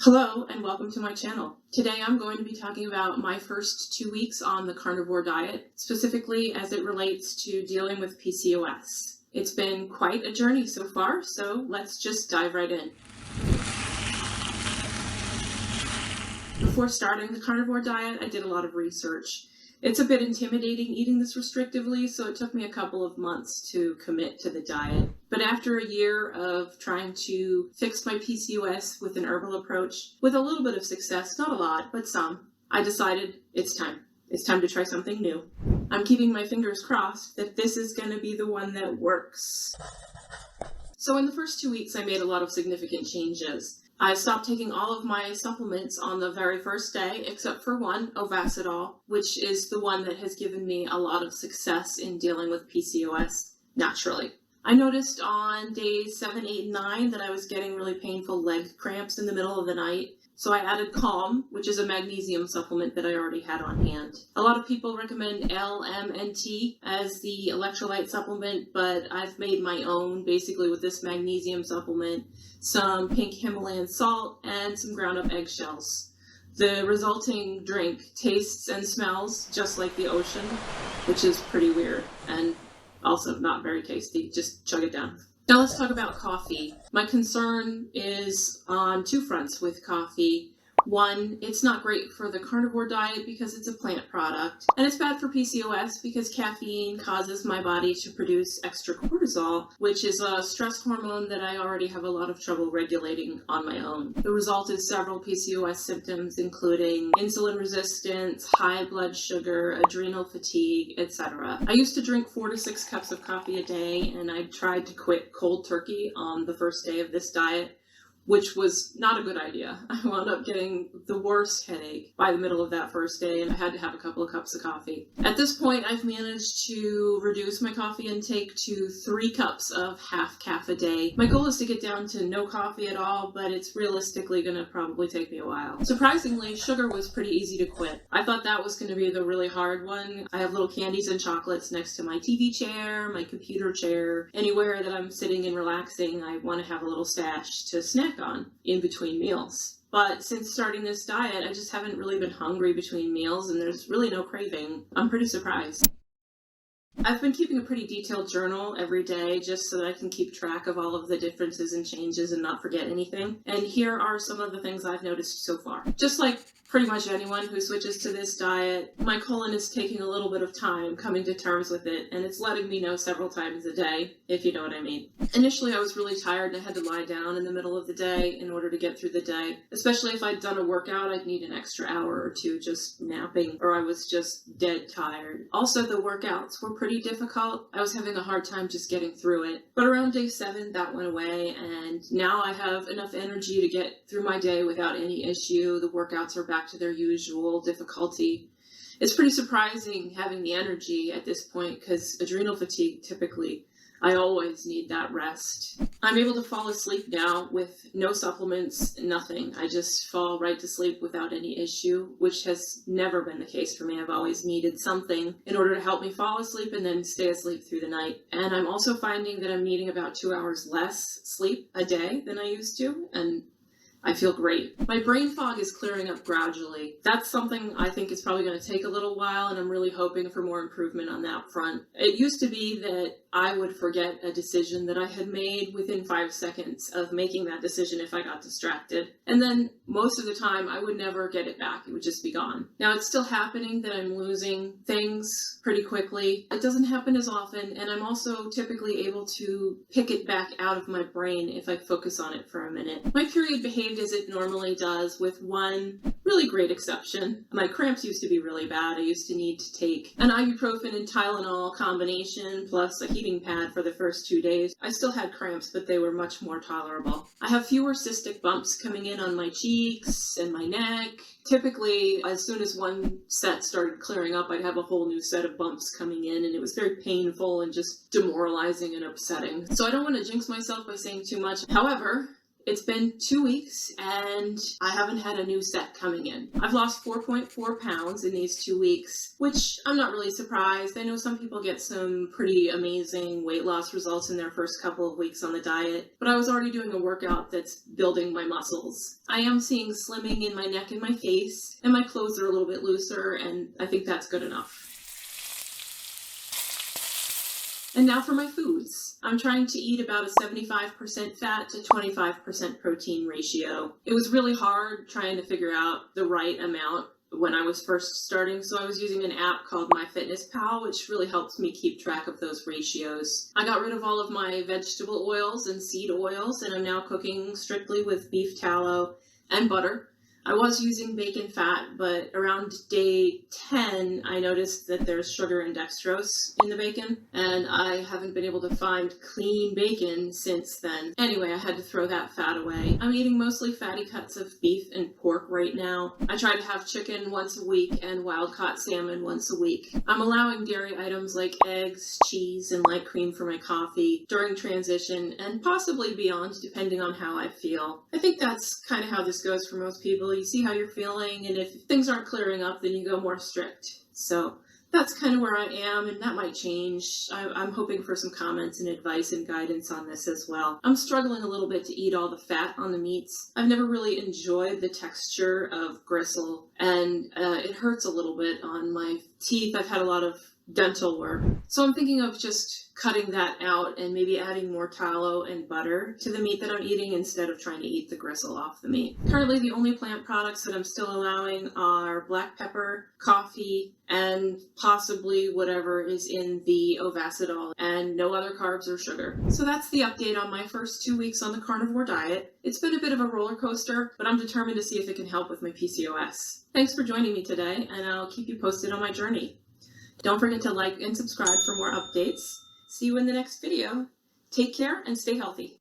Hello and welcome to my channel. Today I'm going to be talking about my first 2 weeks on the carnivore diet, specifically as it relates to dealing with PCOS. It's been quite a journey so far, so let's just dive right in. Before starting the carnivore diet, I did a lot of research. It's a bit intimidating eating this restrictively, so it took me a couple of months to commit to the diet. But after a year of trying to fix my PCOS with an herbal approach, with a little bit of success, not a lot, but some, I decided it's time. It's time to try something new. I'm keeping my fingers crossed that this is going to be the one that works. So in the first 2 weeks, I made a lot of significant changes. I stopped taking all of my supplements on the very first day, except for one, Ovacidol, which is the one that has given me a lot of success in dealing with PCOS naturally. I noticed on days 7, 8, and 9 that I was getting really painful leg cramps in the middle of the night. So I added Calm, which is a magnesium supplement that I already had on hand. A lot of people recommend LMNT as the electrolyte supplement, but I've made my own basically with this magnesium supplement, some pink Himalayan salt, and some ground up eggshells. The resulting drink tastes and smells just like the ocean, which is pretty weird and also not very tasty. Just chug it down. Now let's talk about coffee. My concern is on two fronts with coffee. One, it's not great for the carnivore diet because it's a plant product, and it's bad for PCOS because caffeine causes my body to produce extra cortisol, which is a stress hormone that I already have a lot of trouble regulating on my own. The result is several PCOS symptoms, including insulin resistance, high blood sugar, adrenal fatigue, etc. I used to drink 4 to 6 cups of coffee a day, and I tried to quit cold turkey on the first day of this diet, which was not a good idea. I wound up getting the worst headache by the middle of that first day, and I had to have a couple of cups of coffee. At this point, I've managed to reduce my coffee intake to 3 cups of half calf a day. My goal is to get down to no coffee at all, but it's realistically going to probably take me a while. Surprisingly, sugar was pretty easy to quit. I thought that was going to be the really hard one. I have little candies and chocolates next to my TV chair, my computer chair. Anywhere that I'm sitting and relaxing, I want to have a little stash to snack on in between meals. But since starting this diet, I just haven't really been hungry between meals, and there's really no craving. I'm pretty surprised. I've been keeping a pretty detailed journal every day just so that I can keep track of all of the differences and changes and not forget anything. And here are some of the things I've noticed so far. Just like pretty much anyone who switches to this diet, my colon is taking a little bit of time coming to terms with it, and it's letting me know several times a day, if you know what I mean. Initially, I was really tired and I had to lie down in the middle of the day in order to get through the day. Especially if I'd done a workout, I'd need an extra hour or two just napping, or I was just dead tired. Also, the workouts were pretty difficult. I was having a hard time just getting through it. But around day 7, that went away, and now I have enough energy to get through my day without any issue. The workouts are back to their usual difficulty. It's pretty surprising having the energy at this point because adrenal fatigue, typically, I always need that rest. I'm able to fall asleep now with no supplements, nothing. I just fall right to sleep without any issue, which has never been the case for me. I've always needed something in order to help me fall asleep and then stay asleep through the night. And I'm also finding that I'm needing about 2 hours less sleep a day than I used to, and I feel great. My brain fog is clearing up gradually. That's something I think is probably going to take a little while, and I'm really hoping for more improvement on that front. It used to be that I would forget a decision that I had made within 5 seconds of making that decision if I got distracted. And then most of the time, I would never get it back. It would just be gone. Now, it's still happening that I'm losing things pretty quickly. It doesn't happen as often, and I'm also typically able to pick it back out of my brain if I focus on it for a minute. My period behaved as it normally does, with one really great exception. My cramps used to be really bad. I used to need to take an ibuprofen and Tylenol combination plus a heating pad for the first 2 days. I still had cramps, but they were much more tolerable. I have fewer cystic bumps coming in on my cheeks and my neck. Typically, as soon as one set started clearing up, I'd have a whole new set of bumps coming in, and it was very painful and just demoralizing and upsetting. So I don't want to jinx myself by saying too much. However, It's been 2 weeks and I haven't had a new set coming in. I've lost 4.4 pounds in these 2 weeks, which I'm not really surprised. I know some people get some pretty amazing weight loss results in their first couple of weeks on the diet, but I was already doing a workout that's building my muscles. I am seeing slimming in my neck and my face, and my clothes are a little bit looser, and I think that's good enough. And now for my foods. I'm trying to eat about a 75% fat to 25% protein ratio. It was really hard trying to figure out the right amount when I was first starting, so I was using an app called MyFitnessPal, which really helps me keep track of those ratios. I got rid of all of my vegetable oils and seed oils, and I'm now cooking strictly with beef tallow and butter. I was using bacon fat, but around day 10, I noticed that there's sugar and dextrose in the bacon, and I haven't been able to find clean bacon since then. Anyway, I had to throw that fat away. I'm eating mostly fatty cuts of beef and pork right now. I try to have chicken once a week and wild-caught salmon once a week. I'm allowing dairy items like eggs, cheese, and light cream for my coffee during transition, and possibly beyond, depending on how I feel. I think that's kind of how this goes for most people. You see how you're feeling, and if things aren't clearing up, then you go more strict. So that's kind of where I am, and that might change. I'm hoping for some comments and advice and guidance on this as well. I'm struggling a little bit to eat all the fat on the meats. I've never really enjoyed the texture of gristle, and it hurts a little bit on my teeth. I've had a lot of dental work. So I'm thinking of just cutting that out and maybe adding more tallow and butter to the meat that I'm eating instead of trying to eat the gristle off the meat. Currently, the only plant products that I'm still allowing are black pepper, coffee, and possibly whatever is in the Ovacidol, and no other carbs or sugar. So that's the update on my first 2 weeks on the carnivore diet. It's been a bit of a roller coaster, but I'm determined to see if it can help with my PCOS. Thanks for joining me today, and I'll keep you posted on my journey. Don't forget to like and subscribe for more updates. See you in the next video. Take care and stay healthy.